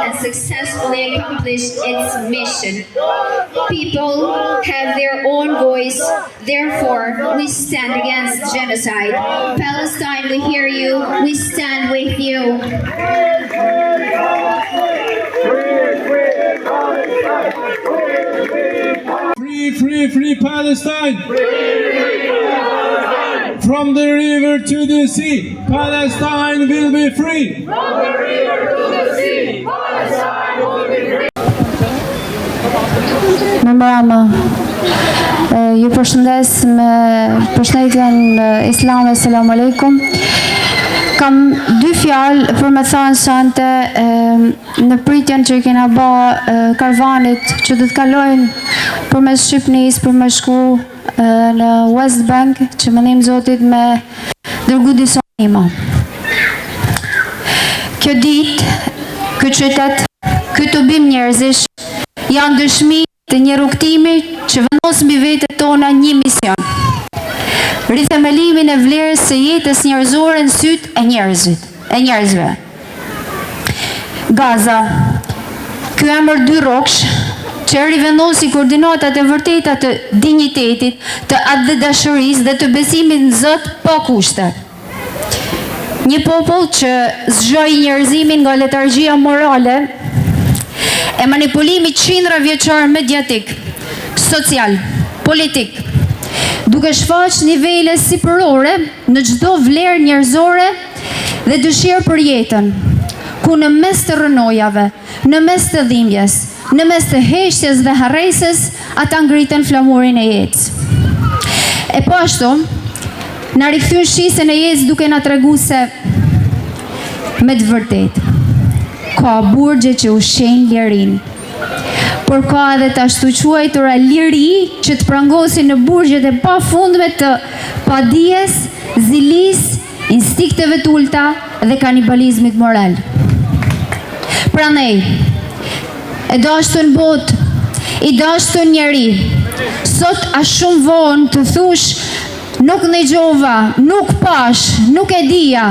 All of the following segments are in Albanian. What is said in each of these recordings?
And successfully accomplished its mission. People have their own voice, therefore we stand against genocide. Palestine, we hear you, we stand with you. Free, free, free Palestine! From the river to the sea, Palestine will be free! From the river to the sea, Palestine will be free! Në mbrëma, ju përshëndes me përshëndetjen islame, selamu alaikum. Kam dy fjalë për me thënë sante në pritjen që i kena ba karvanit që të kalojnë përmes Shqipënisë për me shku në West Bank, që mënim Zotit me dërgu disa anima. Kjo ditë, kjo qytet, ky tubim njerëzish janë dëshmi të një rrugtimi që vendos mbi vetët tona një mision. Rithemelimin e vlerës së jetës njerëzore në sytë e njerëzve. Gaza, ky emër dy rroksh që rivendosi koordinatat e vërteta të dinjitetit, të atë dhe dashurisë dhe të besimit në Zot pa kushte. Një popull që zgjoi njerëzimin nga letargjia morale e manipulimit qindra vjeçar mediatik, social, politik, duke shfaq nivele sipërore në çdo vlerë njerëzore dhe dëshirë për jetën, ku në mes të rënojave, në mes të dhimbjes, në mes të heshtjes dhe harresës, ata ngritën flamurin e jetës. E po ashtu, na rikthyn shisën e jetës duke na tregu se me të vërtetë ka burgje që ushqejnë lirin, por ka edhe të ashtu quajtura liri që të prangosin në burgjet e pafundme të padijes, zilis, instinkteve të ulta dhe kanibalizmit moral. Prandaj, e dashtun botë, i dashtun njeri, sot a shumë vonë të thush nuk ndëgjova, nuk pash, nuk e dija,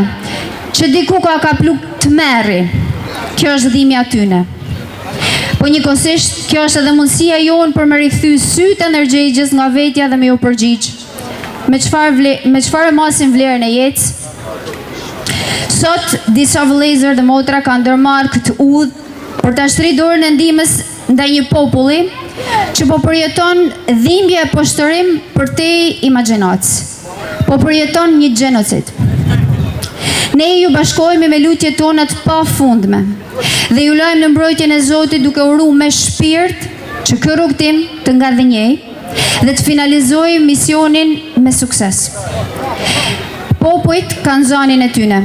që diku ka pluk të merri. Kjo është dhimja tyne. Po njëkohësisht, kjo është edhe mundësia jonë për me rikthy sytë energjegjës nga vetja dhe me ju përgjigj. Me çfarë masin vlerën e jetës? Sot, disa vëllezër dhe motra kanë ndërmarrë këtë udhë për ta shtrirë dorën e ndihmës ndaj një populli që po përjeton dhimbje e poshtërim për te imagjinatës. Po përjeton një gjenocid. Ne ju bashkohemi me lutjet tona të pafundme dhe ju lajmë në mbrojtjen e Zotit duke uru me shpirt që ky rrugtim të ngadhënjej dhe të finalizojë misionin me sukses. Popujt kanë zanin e tyne.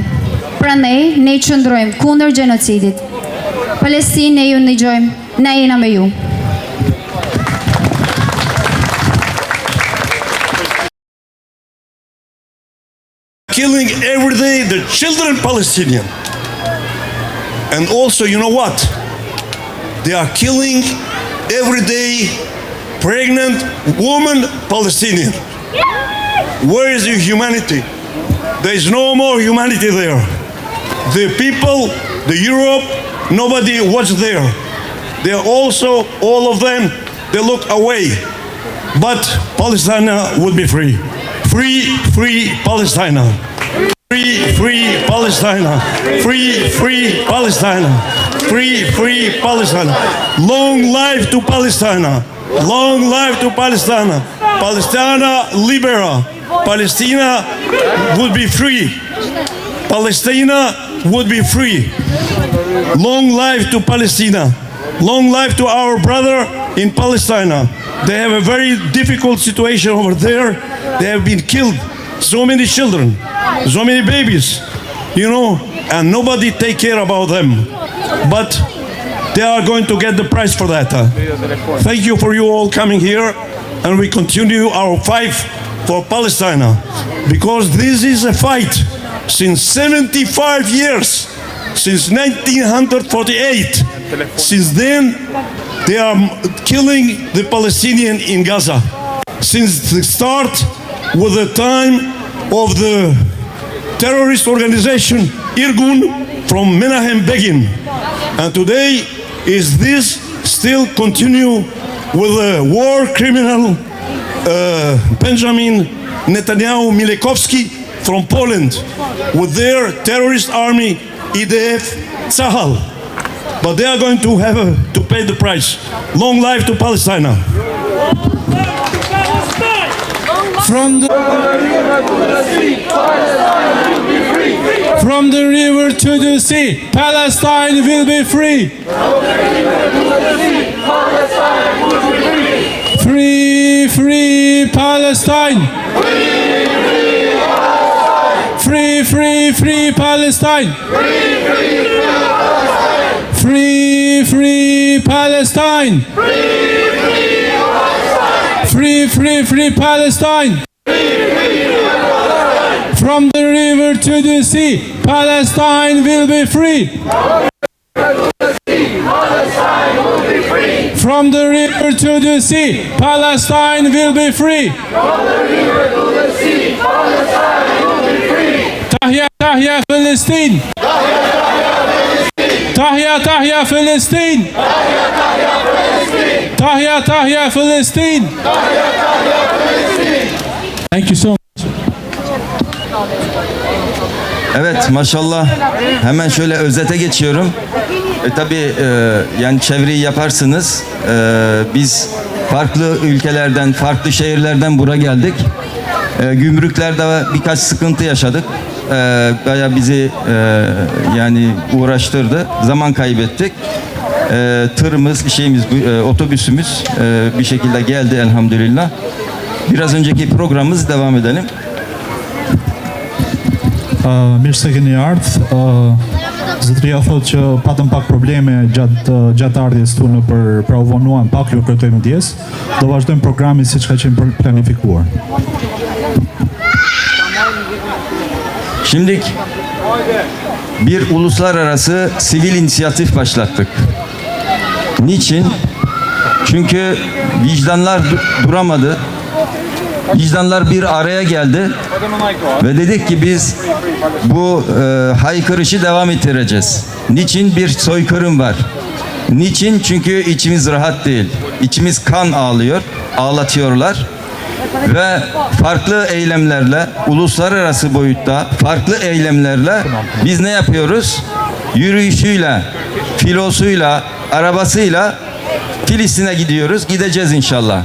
Prandaj ne qëndrojmë kundër gjenocidit. Palestinë ne ju ndëgjojmë, ne jena me ju. Killing every day the children Palestinian. And also, you know what? They are killing every day pregnant woman Palestinian. Where is the humanity? There is no more humanity there. The people, the Europe, nobody was there. They are also, all of them, they look away. But Palestine would be free. Free, free Palestine. Free, free Palestine. Free, free Palestine. Free, free Palestine. Long life to Palestine. Long life to Palestine. Palestina libera. Palestina would be free. Palestina would be free. Long life to Palestina. Long life to our brother in Palestine. They have a very difficult situation over there. They have been killed so many children, so many babies, you know, and nobody take care about them. But they are going to get the price for that. Thank you for you all coming here, and we continue our fight for Palestine, because this is a fight since 75 years, since 1948. Since then, they are killing the Palestinian in Gaza. Since the start, with the time of the terrorist organization Irgun from Menahem Begin, and today is this still continue with the war criminal Benjamin Netanyahu Mileikowski from Poland with their terrorist army IDF Tzahal. But they are going to have to pay the price. Long life to Palestine. From the river to the sea, Palestine will be free. Free, free Palestine. Free, free, free Palestine. Free, free Palestine. Free, free, free Palestine. From the river to the sea, Palestine will be free. From the river to the sea, Palestine will be free. Tahya, Tahya, Palestine. Tahya, Tahya, Palestine. Tahya, Tahya, Palestine. Thank you so much. Evet, maşallah. Hemen şöyle özete geçiyorum. Tabii yani çevreyi yaparsınız. Biz farklı ülkelerden, farklı şehirlerden buraya geldik. Gümrüklerde birkaç sıkıntı yaşadık. Bayağı bizi yani uğraştırdı. Zaman kaybettik. Tırımız, otobüsümüz bir şekilde geldi elhamdülillah. Biraz önceki programımız devam edelim. Mirë se keni ardhur. Zotëria thotë që patëm pak probleme gjatë ardhjes tonë për u vonuan pak, ju kërkojmë ndjes. Do vazhdojmë programin siç ka qenë planifikuar. Şimdi bir uluslararası sivil inisiyatif başlattık. Niçin? Çünkü vicdanlar duramadı. Vicdanlar bir araya geldi ve dedik ki biz bu haykırışı devam ettireceğiz. Niçin? Bir soykırım var. Niçin? Çünkü içimiz rahat değil. İçimiz kan ağlıyor, ağlatıyorlar. Ve farklı eylemlerle, uluslararası boyutta farklı eylemlerle biz ne yapıyoruz? Yürüyüşüyle, filosuyla, arabasıyla Filistin'e gidiyoruz, gideceğiz inşallah.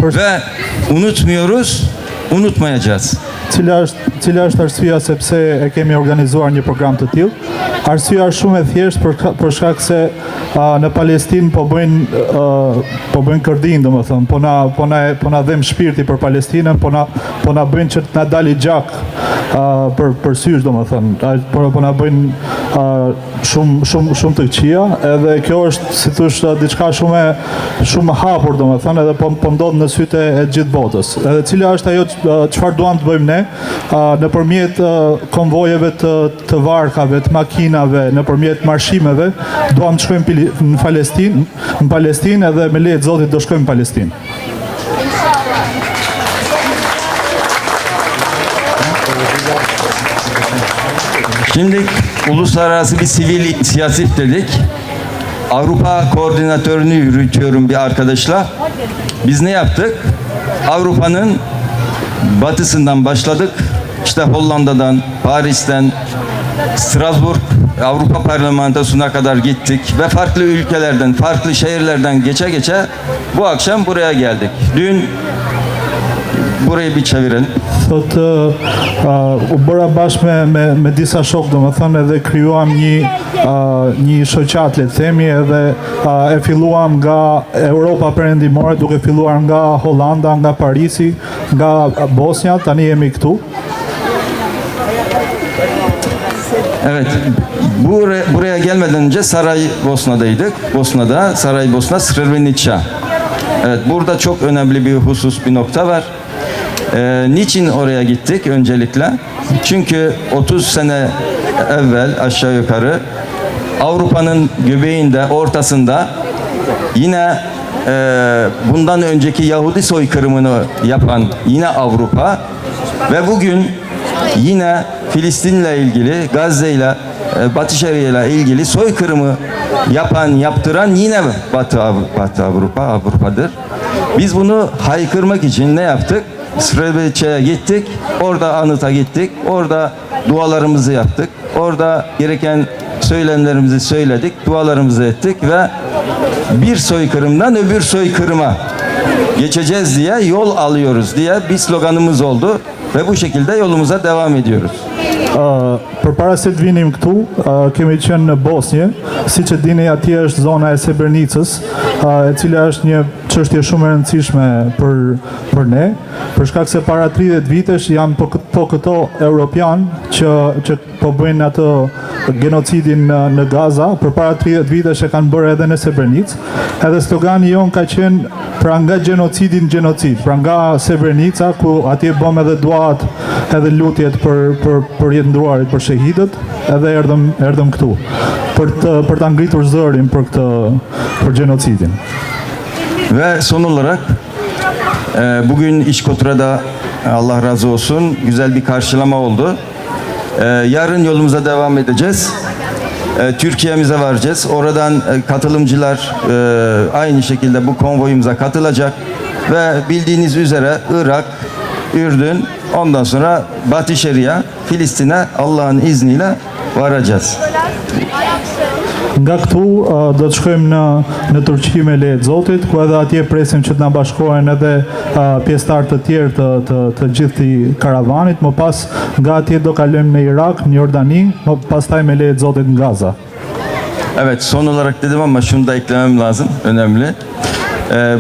Ve unutmuyoruz, unutmayacağız. Cila është arsyeja sepse e kemi organizuar një program të tillë? Arsyeja është shumë e thjeshtë për shkak se në Palestinë po bëjnë kërdin, domethënë, po na dhem shpirti për Palestinën, po na bëjnë që të na dalë gjak për sysh, domethënë, po na bëjnë shumë të këqija, edhe kjo është si thosh diçka shumë hapur, domethënë, edhe po ndodh në sytë e gjithë botës. Edhe cila është ajo çfarë duam të bëjmë ne nëpërmjet konvojeve të varkave, të makinave, nëpërmjet marshimeve, duam të shkojmë në Palestinë edhe me leje të Zotit do shkojmë në Palestinë. Şimdi uluslararası bir sivil inisiyatif dedik. Avrupa koordinatörünü yürütüyorum bir arkadaşla. Biz ne yaptık? Avrupa'nın batısından başladık. İşte Hollanda'dan, Paris'ten, Strasbourg, Avrupa Parlamentosu'na kadar gittik ve farklı ülkelerden, farklı şehirlerden geçe bu akşam buraya geldik. Dün burayı bir çevirelim. Thotë u bëra bashkë me disa shok, domethënë edhe krijuam një shoqat, le të themi, edhe e filluam nga Europa perëndimore, duke filluar nga Hollanda, nga Parisi, nga Bosnia, tani jemi këtu. Evet, buraya gelmeden önce Saraybosna'daydık. Saraybosna, Srebrenica. Evet, burada çok önemli bir husus, bir nokta var. Niçin oraya gittik öncelikle? Çünkü 30 sene evvel aşağı yukarı Avrupa'nın göbeğinde, ortasında yine bundan önceki Yahudi soykırımını yapan yine Avrupa ve bugün yine Filistin'le ilgili, Gazze'yle, Batı Şeria'yla ilgili soykırımı yaptıran yine Batı Avrupa'dır. Biz bunu haykırmak için ne yaptık? Srebrenica'ya gittik, orada anıta gittik, orada dualarımızı yaptık, orada gereken söylemlerimizi söyledik, dualarımızı ettik ve bir soykırımdan öbür soykırıma geçeceğiz diye, yol alıyoruz diye bir sloganımız oldu ve bu şekilde yolumuza devam ediyoruz. Përpara se të vinim këtu, kemi qenë në Bosnjë, siç e dini atje është zona e Srebrenicës, e cila është një çështje shumë e rëndësishme për ne, për shkak se para 30 vitesh janë po këto europian që po bëjnë atë genocidin në Gaza, përpara 30 vitesh e kanë bërë edhe në Srebrenicë, edhe slogani jon ka qenë pra nga genocidin genocid, pra nga Srebrenica ku atje bëm edhe duat edhe lutjet për jetë ndruarit, për shehidët, edhe erdhëm këtu për ta ngritur zërin për genocidin. Ve son olarak bugün İşkotra'da Allah razı olsun güzel bir karşılama oldu. Yarın yolumuza devam edeceğiz. Türkiye'mize varacağız. Oradan katılımcılar aynı şekilde bu konvoyumuza katılacak ve bildiğiniz üzere Irak, Ürdün, ondan sonra Batı Şeria, Filistin'e Allah'ın izniyle varacağız. Nga këtu do të shkojmë në Turqi me lejet Zotit, ku edhe atje presim që të na bashkohen edhe pjesëtar të tjerë të gjithë karavanit, më pas nga atje do kalojmë në Irak, në Jordani, më pastaj me lejet Zotit në Gaza. Evet, son olarak dedim ama şunu da eklemem lazım, önemli.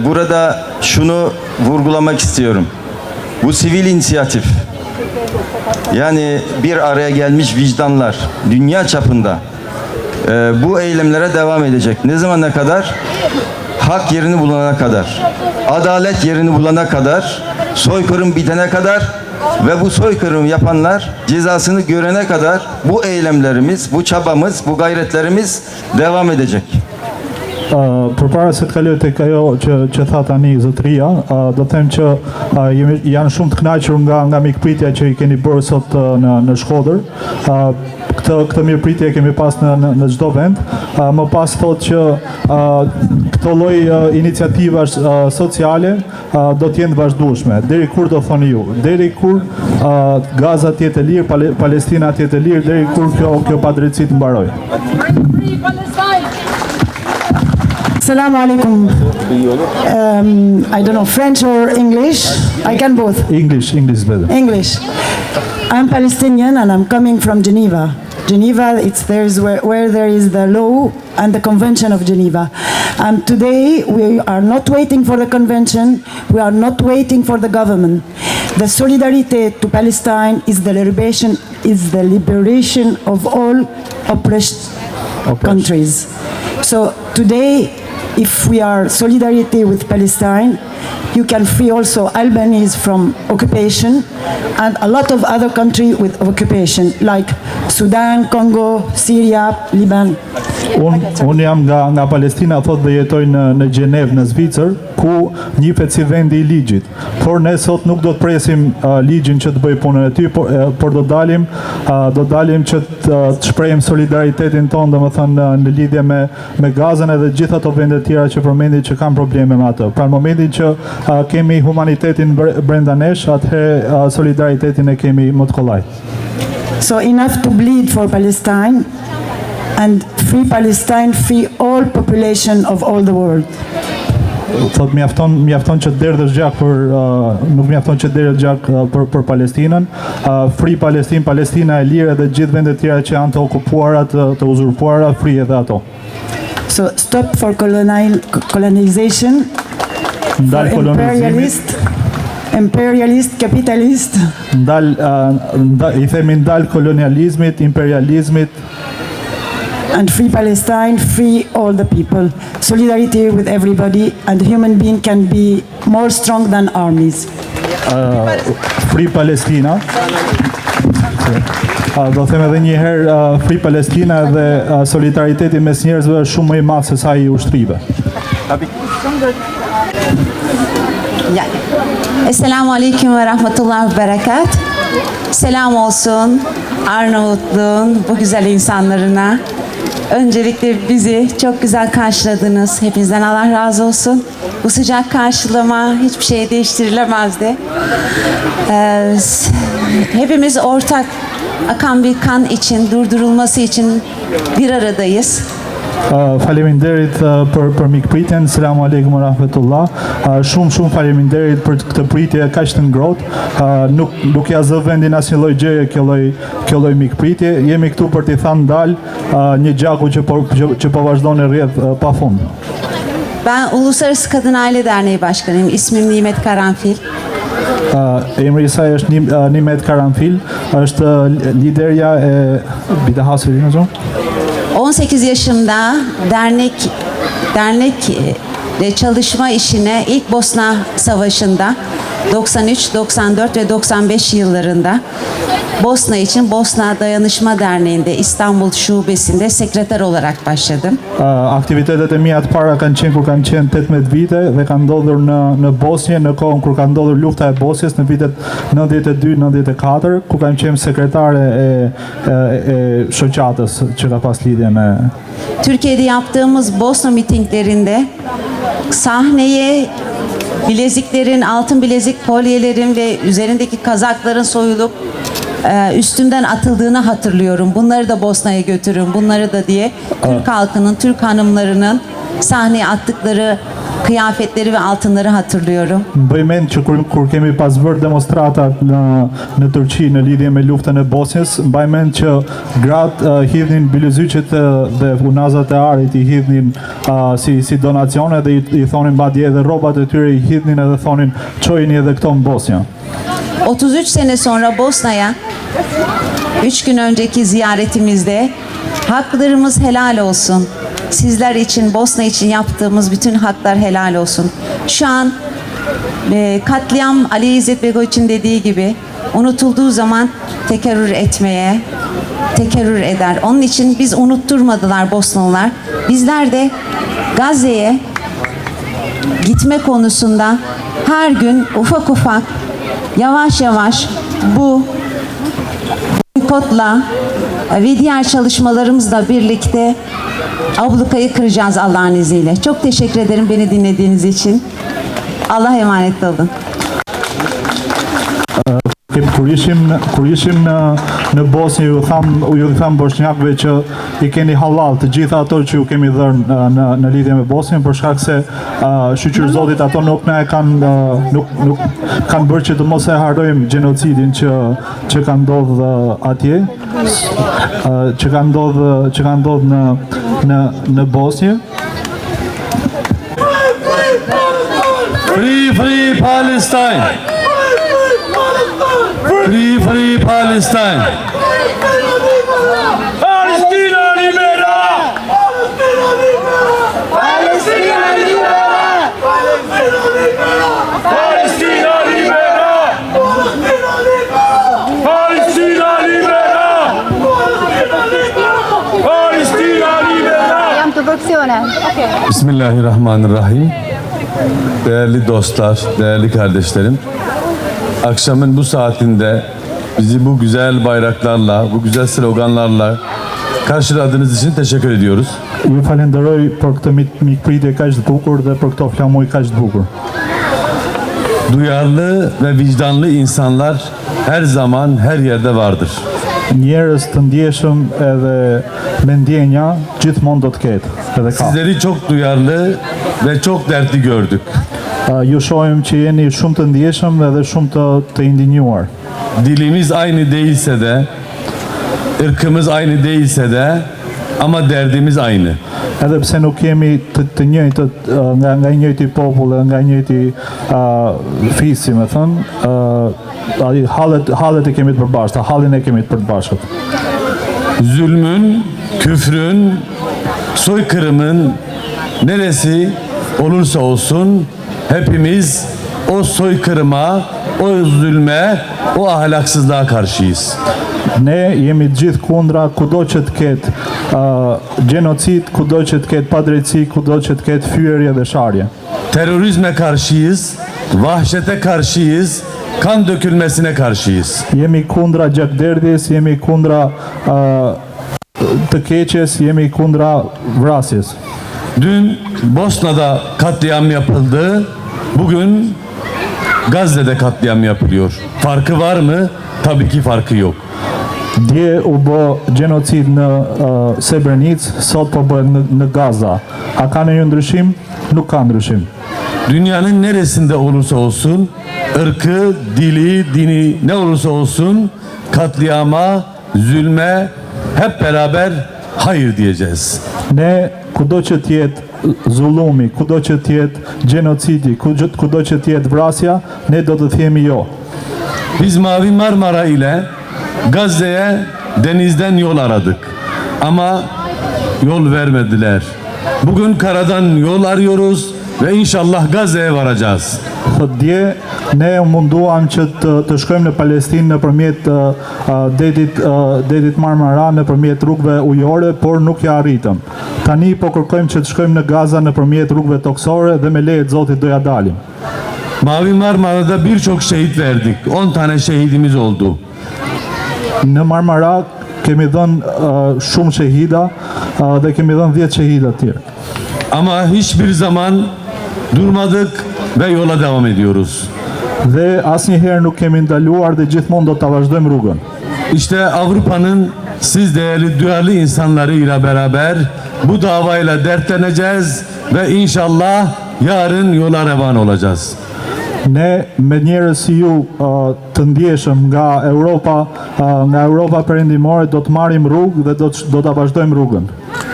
Burada şunu vurgulamak istiyorum. Bu sivil inisiyatif, yani bir araya gelmiş vicdanlar, dünya çapında bu eylemlere devam edecek. Ne zamana kadar? Hak yerini bulana kadar, adalet yerini bulana kadar, soykırım bitene kadar ve bu soykırım yapanlar cezasını görene kadar bu eylemlerimiz, bu çabamız, bu gayretlerimiz devam edecek. Përpara se të kaloj tek ajo që tha tani zotëria, do them që janë shumë të kënaqur nga mikpritja që i keni bërë sot në Shkodër. Këtë mirëpritje kemi pas në çdo vend. Më pas thotë që këto lloj iniciativash sociale do të jenë vazhdueshme. Deri kur do thoni ju? Deri kur Gaza të jetë e lirë, Palestina të jetë e lirë, deri kur kjo padrejtësi të mbarojë. Assalamu alaikum. I don't know, French or English? I can both. English is better. English. I'm Palestinian and I'm coming from Geneva. Geneva, there's where there is the law and the Convention of Geneva. And today we are not waiting for the convention, we are not waiting for the government. The solidarity to Palestine is the liberation of all oppressed countries. So today, if we are solidarity with Palestine, you can free also Albanese from occupation and a lot of other countries with occupation, like Sudan, Congo, Syria, Liban. Unë jam nga Palestina, thot dhe jetoj në Gjenevë, në Zvicër, ku njihet si vendi I ligjit. Por ne sot nuk do të presim ligjin që të bëj punën e tij, por do dalim që të shprehim solidaritetin tonë, domethënë në lidhje me Gazën edhe gjithë ato vende të tjera që përmendit që kanë probleme me atë. Pra në momentin që kemi humanitetin brenda nesh, atëherë solidaritetin e kemi më të kollaj. So enough to bleed for Palestine and free Palestine, free all population of all the world. thot mjafton që derdhësh gjak nuk mjafton që derdhësh gjak për Palestinën. Free Palestine, Palestina e lirë dhe gjithë vendet tjera që janë të okupuara, të uzurpuara, free edhe ato. So stop for colonization, Ndal for kolonizimit, imperialist, capitalist, i themi ndal kolonializmit, imperializmit, and free Palestine, free all the people. Solidarity with everybody, and human being can be more strong than armies. Free Palestina. Do them edhe një herë Free Palestina dhe solidariteti mes njerëzve është shumë më i madh se sa i ushtrive. Ya. Esselamu Aleyküm ve Rahmetullah ve Berekat. Selam olsun Arnavutluğun bu güzel insanlarına. Öncelikle bizi çok güzel karşıladınız. Hepinizden Allah razı olsun. Bu sıcak karşılama hiçbir şey değiştirilemezdi. Hepimiz ortak akan bir kan için, durdurulması için bir aradayız. Faleminderit për mikpritjen. Selamu alejkum wa rahmetullah. Shumë faleminderit për këtë pritje kaq të ngrohtë. Nuk ja zë vendin asnjë lloj gjëje kjo lloj mikpritje. Jemi këtu për t'i thënë ndal një gjaku që po vazhdon e rrjedh pafund. Ben Uluslararası Kadın Aile Derneği Başkanıyım. İsmim Nimet Karanfil. Emri i saj është Nimet Karanfil, është liderja e Bidahasërin hocam. 18 yaşımda dernekle çalışma işine ilk Bosna Savaşı'nda 93, 94 ve 95 yıllarında Bosna için Bosna Dayanışma Derneği'nde İstanbul Şubesi'nde sekreter olarak başladım. Aktivitetet e mia të para kanë qenë kur kam qenë 18 vite dhe kanë ndodhur në Bosnjë në kohën kur ka ndodhur lufta e Bosnjës në vitet 92-94, ku kam qenë sekretare e shoqatës që ka pas lidhje me Türkiye'de yaptığımız Bosna mitinglerinde sahneye bileziklerin, altın bilezik kolyelerin ve üzerindeki kazakların soyulup üstümden atıldığını hatırlıyorum. Bunları da Bosna'ya götürün, bunları da diye Türk halkının, Türk hanımlarının sahneye attıkları kıyafetleri ve altınları hatırlıyorum. Bëj mend që kur kemi pas vërë demonstratat në Turqi në lidhje me luftën e Bosnjës, mbaj mend që gratë hidhnin bilezyqet dhe unazat e arit i hidhnin si donacione dhe i thonin badje edhe rrobat e tyre i hidhnin edhe thonin çojini edhe këto në Bosnjë. 33 sene sonra Bosna'ya 3 gün önceki ziyaretimizde haklarımız helal olsun. Sizler için, Bosna için yaptığımız bütün haklar helal olsun. Şu an katliam Ali İzzet Begoviç'in dediği gibi unutulduğu zaman tekerrür eder. Onun için biz unutturmadılar Bosnalılar. Bizler de Gazze'ye gitme konusunda her gün ufak ufak yavaş yavaş bu boykotla ve diğer çalışmalarımızla birlikte ablukayı kıracağız Allah'ın izniyle. Çok teşekkür ederim beni dinlediğiniz için. Allah'a emanet olun. Kur ishim në Bosnjë ju tham bosnjakëve që i keni halal të gjitha ato që ju kemi dhënë në lidhje me Bosnjën, për shkak se shqyr zotit ato nuk kanë bërë që të mos e harrojmë gjenocidin që ka ndodhur atje, që ka ndodhur në Bosnjë. Free Palestine! Free Palestine! Palestina libera! Palestina libera! Palestina libera! Palestina libera! Palestina libera! Jam të bërkësione. Bismillahirrahmanirrahim. Değerli dostlar, değerli kardeşlerim. Akşamın bu saatinde bizi bu güzel bayraklarla, bu güzel sloganlarla karşıladığınız için teşekkür ediyoruz. Ju falenderoj për këtë mikpritje kaq të bukur dhe për këto flamuj kaq të bukur. Duyarlı ve vicdanlı insanlar her zaman her yerde vardır. njerëz të ndjeshëm edhe me ndjenja gjithmonë do të ketë. Edhe ka. Sizleri çok duyarlı ve çok dertli gördük. Ju shohim që jeni shumë të ndjeshëm edhe shumë të indinjuar. Dilimiz aynı değilse de, ırkımız aynı değilse de ama derdimiz aynı. Edhe pse nuk jemi të njëjtët nga njëjti popull, nga njëjti fisi, me thënë, hallet e kemi të përbashkëta, hallin e kemi të përbashkët. Zulmün, küfrün, soykırımın neresi olursa olsun hepimiz o soykırıma, o zulme, o ahlaksızlığa karşıyız. Ne jemi gjithë kundra kudo që të ketë gjenocid, kudo që të ketë padrejtësi, kudo që të ketë fyerje dhe sharje. Terörizme karşıyız, vahşete karşıyız, kan dökülmesine karşıyız. Jemi kundra gjakderdhjes, jemi kundra të keqes, jemi kundra vrasjes. Dün Bosna'da katliam yapıldı, bugün Gazze'de katliam yapılıyor. Farkı var mı? Tabii ki farkı yok. Dje u bë gjenocid në Srebrenicë, sot po bëhet në Gaza. A ka ndonjë ndryshim? Nuk ka ndryshim. Dünyanın neresinde olursa olsun, ırkı, dili, dini ne olursa olsun katliama, zulme hep beraber hayır diyeceğiz. Ne kudo që të jetë zullumi, kudo që të jetë gjenocidi, kudo që të jetë vrasja, ne do të themi jo. Biz Mavi Marmara ile Gazze'ye denizden yol aradık. Ama yol vermediler. Bugün karadan yol arıyoruz ve inşallah Gazze'ye varacağız. Thot dje, ne munduam që të shkojmë në Palestinë nëpërmjet detit Marmara, nëpërmjet rrugëve ujore, por nuk ja arritëm. Tani po kërkojmë që të shkojmë në Gaza nëpërmjet rrugëve toksore dhe me leje të Zotit do ja dalim. Mavi Marmara'da birçok şehit verdik. 10 tane şehidimiz oldu. Në Marmara kemi dhënë shumë shehida dhe kemi dhënë 10 shehida të tjerë. Ama hiçbir zaman durmadık ve yola devam ediyoruz. Dhe asnjëherë nuk kemi ndaluar dhe gjithmonë do ta vazhdojmë rrugën. İşte Avrupa'nın siz değerli duyarlı insanlarıyla beraber bu davayla dertleneceğiz ve inşallah yarın yola revan olacağız. Ne me njerëz si ju të ndjeshëm nga Europa perëndimore do të marrim rrugë dhe do ta vazhdojmë rrugën.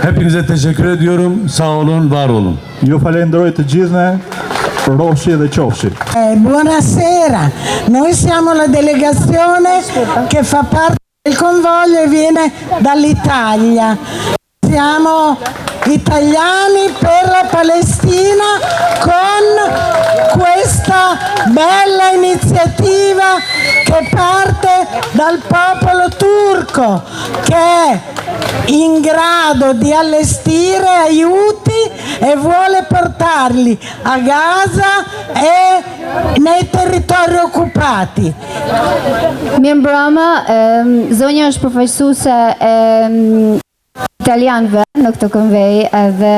Hepinize teşekkür ediyorum. Sağ olun, var olun. Ju falenderoj të gjithëve, rofshi dhe qofshi. Buonasera, noi siamo la delegazione che fa parte del convoglio e viene dall'Italia. Siamo italiani per la Palestina con questa bella iniziativa che parte dal popolo turco che è in grado di allestire aiuti e vuole portarli a Gaza e nei territori occupati. Mirëmbrëma, zonja është përfaqësuese e italianëve në këtë konvej dhe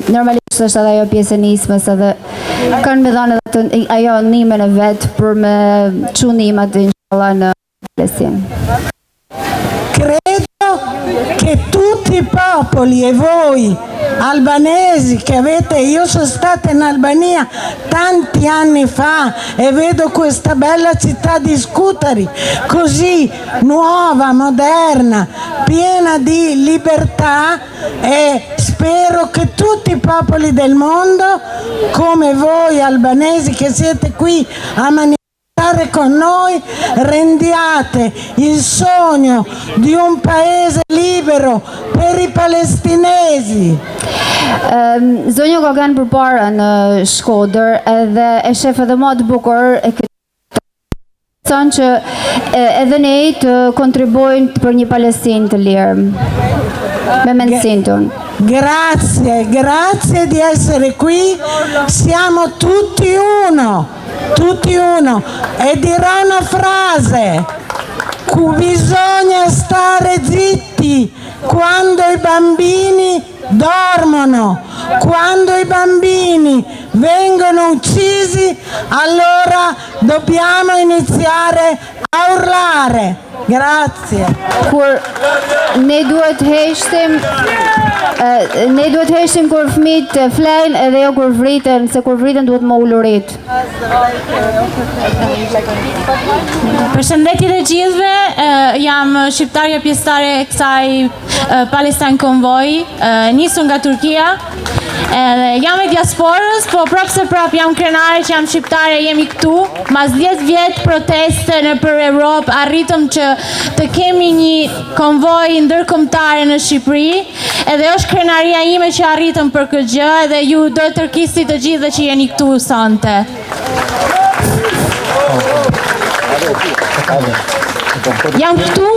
normalisht është edhe ajo pjesë e nismës edhe kanë me dhënë edhe ajo nimen e vet për me çu nimat inshallah në Palestinë. Credo che tutti i popoli e voi albanesi che avete, io sono stata in Albania tanti anni fa e vedo questa bella città di Scutari così nuova, moderna, piena di libertà e spero che tutti i popoli del mondo come voi albanesi che siete qui a manifestare con noi rendiate il sogno di un paese libero per i palestinesi. Zonja ka kanë përpara në Shkodër edhe e shef edhe më të bukur e thonë që edhe ne të kontribuojnë për një Palestinë të lirë me mendsinë tonë. Grazie di essere qui, siamo tutti uno e dirò una frase, bisogna stare zitti quando i bambini dormono, quando i bambini vengono uccisi, allora dobbiamo iniziare a urlare. Grazie. Kur ne duhet heshtim kur fëmijët flejnë edhe jo kur vriten, se kur vriten duhet më ulurit. Përshëndetje të gjithëve, jam shqiptarja pjesëtare e kësaj Palestine Convoy, nisur nga Turkia. Jam e diasporës, po prapë se prapë jam krenare që jam shqiptare, jemi këtu. Mas 10 vjetë proteste në për Europë, arritëm që të kemi një konvoj ndërkombëtare në Shqipëri, edhe është krenaria ime që arritëm për këtë gjë, edhe ju do të tërkisni të gjithë që jeni këtu sonte. Jam këtu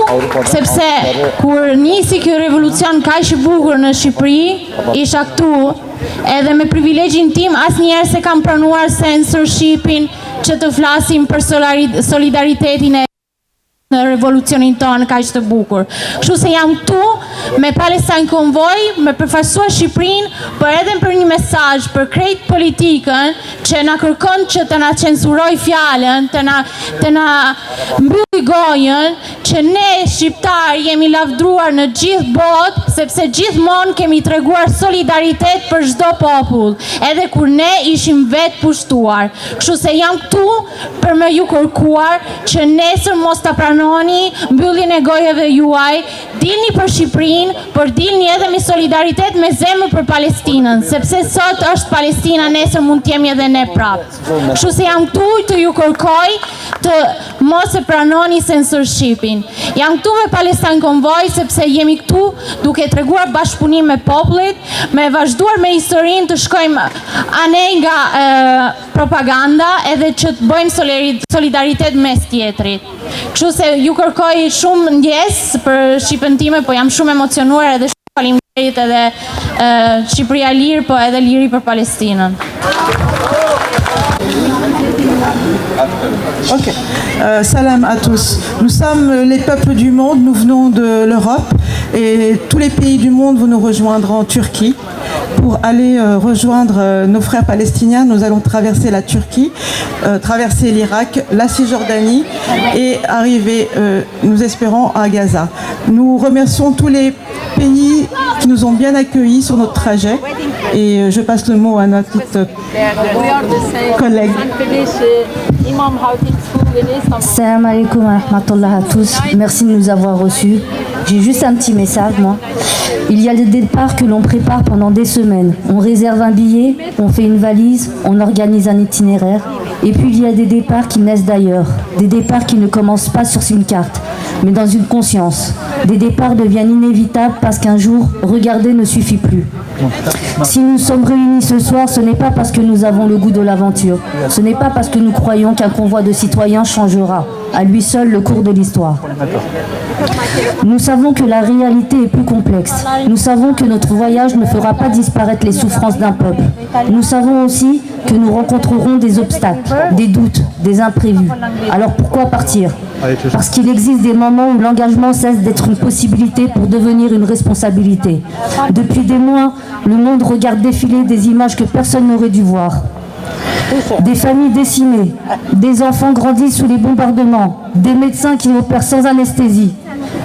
sepse kur nisi ky revolucion kaq i bukur në Shqipëri, isha këtu edhe me privilegjin tim asnjëherë se kam pranuar censorshipin që të flasim për solidaritetin e në revolucionin tonë kaq të bukur. Kështu se jam këtu me Palestine Convoy, me përfaqësuar Shqipërinë, por edhe për një mesazh për krejt politikën që na kërkon që të na censuroj fjalën, të na mbyll gojën, që ne shqiptar jemi lavdruar në gjithë botë, sepse gjithmonë kemi treguar solidaritet për çdo popull, edhe kur ne ishim vetë pushtuar. Kështu se jam këtu për me ju kërkuar që nesër mos ta pranoni mbylljen e gojëve juaj, dilni për Shqipërinë, por dilni edhe me solidaritet, me zemër për Palestinën, sepse sot është Palestina, nesër mund të jemi edhe ne prapë. Kështu se jam këtu të ju kërkoj të mos e pranoni censorshipin. Jam këtu me Palestine Convoy sepse jemi këtu duke treguar bashkëpunim me popullit, me vazhduar me historinë, të shkojmë anej nga propaganda edhe që të bëjmë solidaritet mes tjetrit. Kështu se ju kërkoj shumë ndjes për Shqipën time, po jam shumë emocionuar edhe shumë faleminderit edhe Shqipëria lirë, po edhe liri për Palestinën. Ok. Salam à tous. Nous sommes les peuples du monde, nous venons de l'Europe et tous les pays du monde vont nous rejoindre en Turquie. Pour aller rejoindre nos frères palestiniens, nous allons traverser la Turquie, traverser l'Irak, la Cisjordanie et arriver, nous espérons, à Gaza. Nous remercions tous les pays qui nous ont bien accueillis sur notre trajet et je passe le mot à notre collègue. Salam alaikum wa rahmatullah à tous. Merci de nous avoir reçus. J'ai juste un petit message, moi. Il y a des départs que l'on prépare pendant des semaines. On réserve un billet, on fait une valise, on organise un itinéraire. Et puis il y a des départs qui naissent d'ailleurs. Des départs qui ne commencent pas sur une carte, mais dans une conscience. Des départs deviennent inévitables parce qu'un jour, regarder ne suffit plus. Si nous sommes réunis ce soir, ce n'est pas parce que nous avons le goût de l'aventure. Ce n'est pas parce que nous croyons qu'un convoi de citoyens changera à lui seul le cours de l'histoire. Nous savons que la réalité est plus complexe. Nous savons que notre voyage ne fera pas disparaître les souffrances d'un peuple. Nous savons aussi que nous rencontrerons des obstacles, des doutes, des imprévus. Alors pourquoi partir ? Parce qu'il existe des moments où l'engagement cesse d'être une possibilité pour devenir une responsabilité. Depuis des mois, le monde regarde défiler des images que personne n'aurait dû voir. Des familles décimées, des enfants grandis sous les bombardements, des médecins qui opèrent sans anesthésie,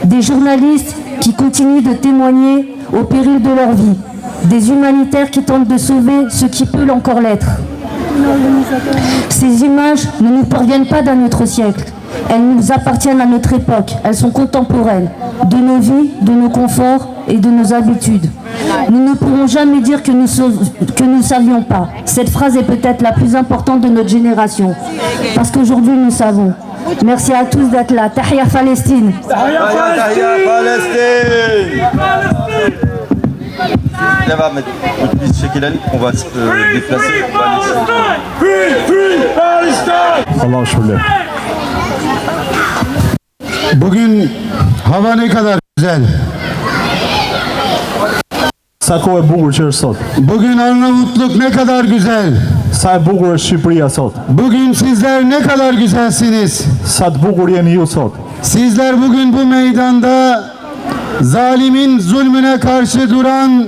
des journalistes qui continuent de témoigner au péril de leur vie, des humanitaires qui tentent de sauver ce qui peut encore l'être. Ces images ne nous parviennent pas d'un autre siècle. Elles nous appartiennent à notre époque. Elles sont contemporaines de nos vies, de nos conforts et de nos habitudes. Nous ne pourrons jamais dire que nous savions pas. Cette phrase est peut-être la plus importante de notre génération. Parce qu'aujourd'hui, nous savons. Merci à tous d'être là. Tahia Palestine. Tahia Palestine. Devam et. Biz çekilelim. On va se déplacer. Allah'a şükürler. Bugün hava ne kadar güzel. Sa kohë e bukur që është sot. Bugün Arnavutluk ne kadar güzel. Sa e bukur është Shqipëria sot. Bugün sizler ne kadar güzelsiniz. Sa të bukur jeni ju sot. Sizler bugün bu meydanda zalimin zulmüne karşı duran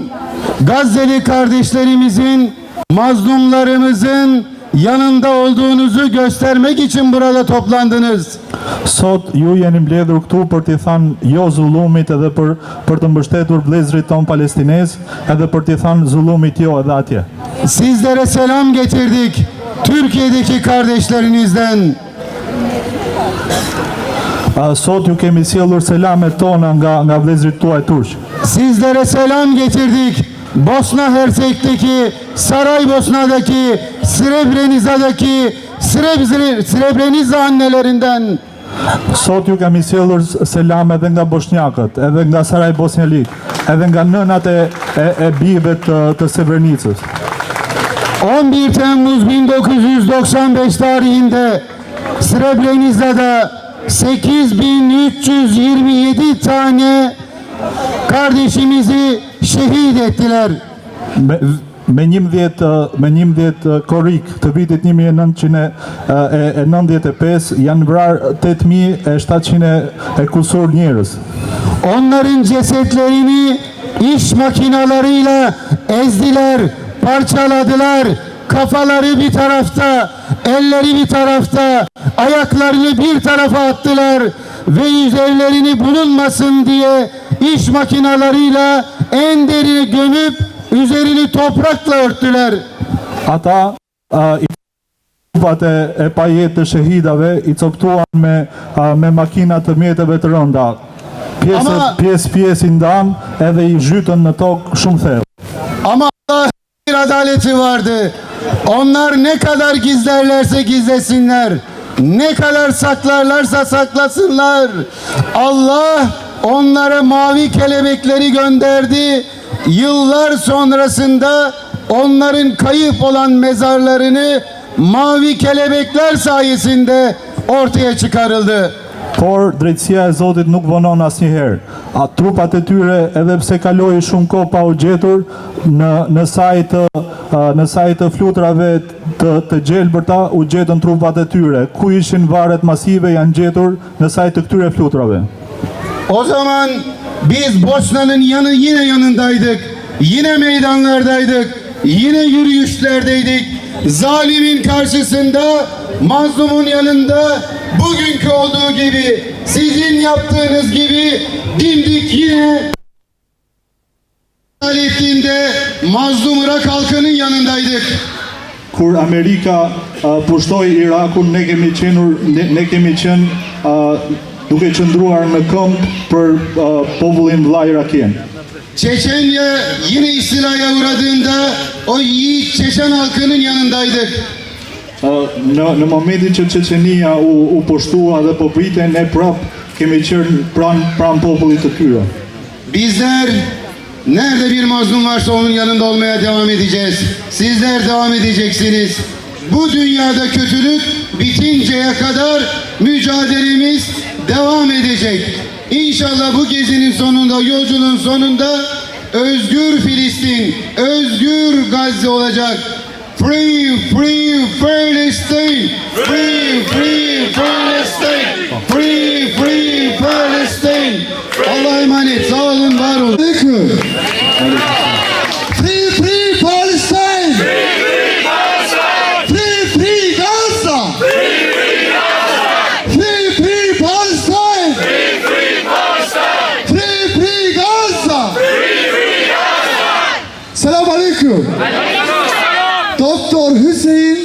Gazze'li kardeşlerimizin mazlumlarımızın yanında olduğunuzu göstermek için burada toplandınız. Sot ju jeni mbledhur këtu për t'i thënë jo zullumit edhe për të mbështetur vëllezërit ton palestinez, edhe për t'i thënë zullumit jo edhe atje. Sizlere selam getirdik Türkiye'deki kardeşlerinizden. Sot ju kemi sjellur selamet tona nga vëllezërit tuaj turq. Sizlere selam getirdik Bosna Hersek'teki, Saraybosna'daki, Srebrenica'daki, Srebreniza annelerinden. Sot ju kemi sjellur selam edhe nga bosnjakët, edhe nga Sarajbosnjalik, edhe nga nënat e bijve të Srebrenicës. 11 Temmuz 1995 tarihinde Srebrenica'da 8327 tane kardeşimizi şehit ettiler. Me 11 korrik të vitit 1995 janë vrarë 8700 kusur njerëz. Onların cesetlerini iş makinalarıyla ezdiler, parçaladılar. Kafaları bir tarafta, elleri bir tarafta, ayaklarını bir tarafa attılar ve üzerlerini bulunmasın diye iş makinalarıyla en derine gömüp üzerini toprakla örttüler. Ata trupat e pajet të shahidave i coptuan me makina të mjeteve të rënda. Pjesë i ndan edhe i zhytën në tokë shumë thellë. Ama Allah'ın bir adaleti vardı. Onlar ne kadar gizlerlerse gizlesinler, ne kadar saklarlarsa saklasınlar, Allah onlara mavi kelebekleri gönderdi. Yıllar sonrasında onların kayıp olan mezarlarını mavi kelebekler sayesinde ortaya çıkarıldı. Por drejtësia e Zotit nuk vonon asnjëherë. Trupat e tyre, edhe pse kaloi shumë kohë pa u gjetur, në saj të flutrave të gjelbërta u gjetën trupat e tyre. Ku ishin varet masive janë gjetur në saj të këtyre flutrave. O zaman biz Bosna'nın yine yanındaydık. Yine meydanlardaydık. Yine yürüyüşlerdeydik. Zalimin karşısında, mazlumun yanında bugünkü olduğu gibi, sizin yaptığınız gibi dimdik yine ettiğinde mazlum Irak halkının yanındaydık. Kur Amerika pushtoi Irakun, ne kemi qenë duke qëndruar në këmbë për popullin vëllai irakien. Çeçenya yine istilaya uğradığında o yiğit Çeçen halkının yanındaydık. Në momentin që Çeçenia u pushtua dhe po pritej, ne prap kemi qenë pranë popullit të tyre. Bizler nerede bir mazlum varsa onun yanında olmaya devam edeceğiz. Sizler devam edeceksiniz. Bu dünyada kötülük bitinceye kadar mücadelemiz devam edecek. İnşallah bu gezinin sonunda, yolculuğun sonunda özgür Filistin, özgür Gazze olacak. Free, free Palestine! Free, free Palestine! Free, free Palestine! Allah'a emanet, sağ olun, var olun. Free, free Palestine! Free, free Gaza! Free, free Palestine! Free, free Gaza! Selamun Aleyküm. Doktor Hüseyin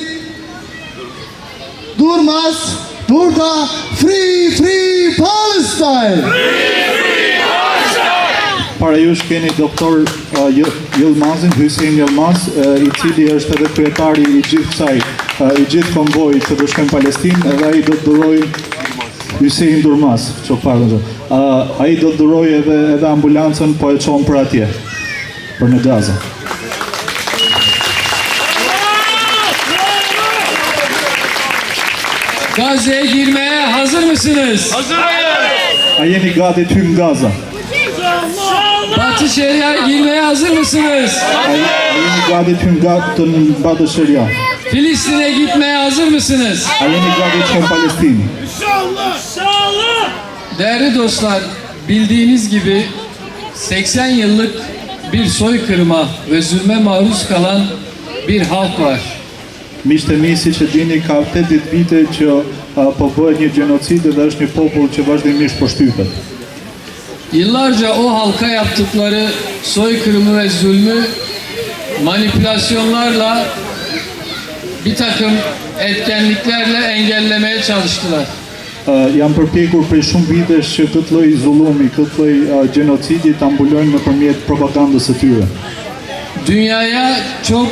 Durmaz burada Free, free Palestine! Para jush keni doktor Yılmazin, Hüseyin Yılmaz, i cili është edhe kryetari i gjithë konvojit që do shkojnë Palestinë, edhe ai do të durojë Hüseyin Durmaz, ai do të durojë edhe ambulancën, po e çon për atje, për në Gaza. Gazze'ye girmeye hazır mısınız? Hazırız. A jeni gati të hymë Gaza? Batı Şeria'ya girmeye hazır mısınız? A jeni gati të hymë Batı Şeria? Filistin'e gitmeye hazır mısınız? A jeni gati të shkojmë Palestinë? Değerli dostlar, bildiğiniz gibi 80 yıllık bir soykırıma ve zulme maruz kalan bir halk var. Miqtë e mi, siç e dini, ka 80 vite që po bëhet një gjenocid dhe është një popull që vazhdimisht po shtypet. Yıllarca o halka yaptıkları soykırımı ve zulmü manipülasyonlarla bir takım etkenliklerle engellemeye çalıştılar. Janë përpjekur prej shumë vitesh që këtë lloj zullumi, këtë lloj gjenocidi ta mbulojnë nëpërmjet propagandës së tyre. Dünyaya çok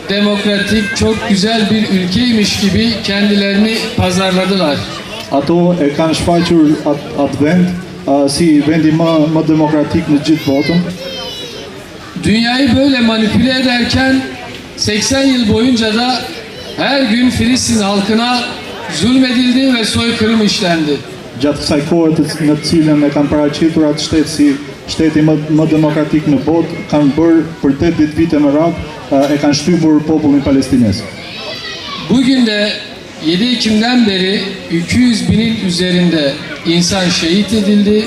demokratik, çok güzel bir ülkeymiş gibi kendilerini pazarladılar. Ato e kanë shfaqur atë vend si vendi më demokratik në gjithë botën. Dünyayı böyle manipüle ederken 80 yıl boyunca da her gün Filistin halkına zulmedildi ve soykırım işlendi. Gjatë kësaj kohe në të cilën e kanë paraqitur atë shtet si shteti më demokratik në botë, kanë bërë për 80 vite më radhë e kanë shtypur popullin palestines. Bugün de 7 Ekim'den beri 200 binin üzerinde insan şehit edildi.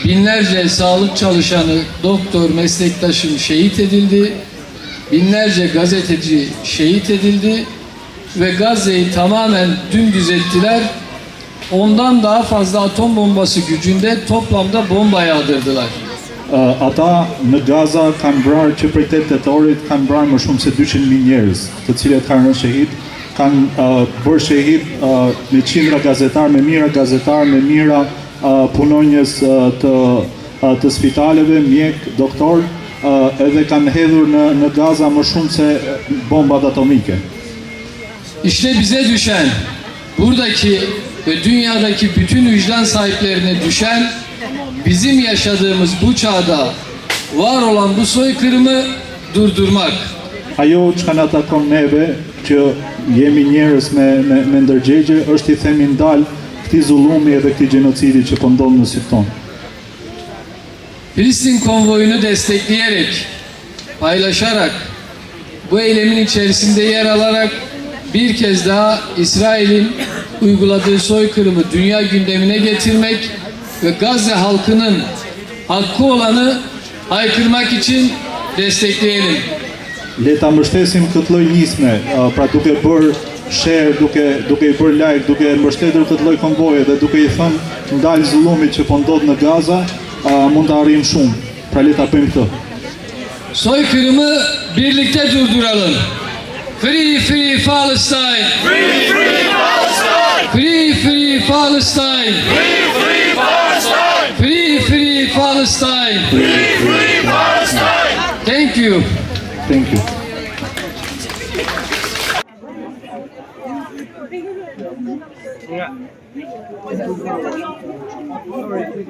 Binlerce sağlık çalışanı, doktor, meslektaşım şehit edildi. Binlerce gazeteci şehit edildi. Ve Gazze'yi tamamen dümdüz ettiler. Ondan daha fazla atom bombası gücünde toplamda bomba yağdırdılar. Ata në Gaza kanë vrarë që prej 8 tetorit kanë vrarë më shumë se 200.000 njerëz, të cilët kanë rënë shehid, kanë bërë shehid me qindra gazetar, me mira gazetar, me mira punonjës të spitaleve, mjek, doktor, edhe kanë hedhur në Gaza më shumë se bombat atomike. İşte bize düşen, buradaki ve dünyadaki bütün vicdan sahiplerine düşen, bizim yaşadığımız bu çağda var olan bu soykırımı durdurmak. Ajo që na takon neve, që jemi njerëz me ndërgjegje, është I themi ndal këtij zullumi edhe këtij gjenocidi që po ndodh në sytë tonë. Filistin konvoyunu destekleyerek, paylaşarak, bu eylemin içerisinde yer alarak bir kez daha İsrail'in uyguladığı soykırımı dünya gündemine getirmek ve Gazze halkının hakkı olanı haykırmak için destekleyelim. Le ta mbështesim këtë lloj nisme, pra duke bërë share, duke I bërë like, duke mbështetur këtë lloj konvoje dhe duke I thënë ndal zullumit që po ndodh në Gaza, mund të arrijmë shumë. Pra le ta bëjmë këtë. Soykırımı birlikte durduralım. Free, free Palestine! Free, free Palestine! Free, free Palestine! Free, free Palestine! Free, free Palestine! Free, free Palestine! Thank you. Thank you.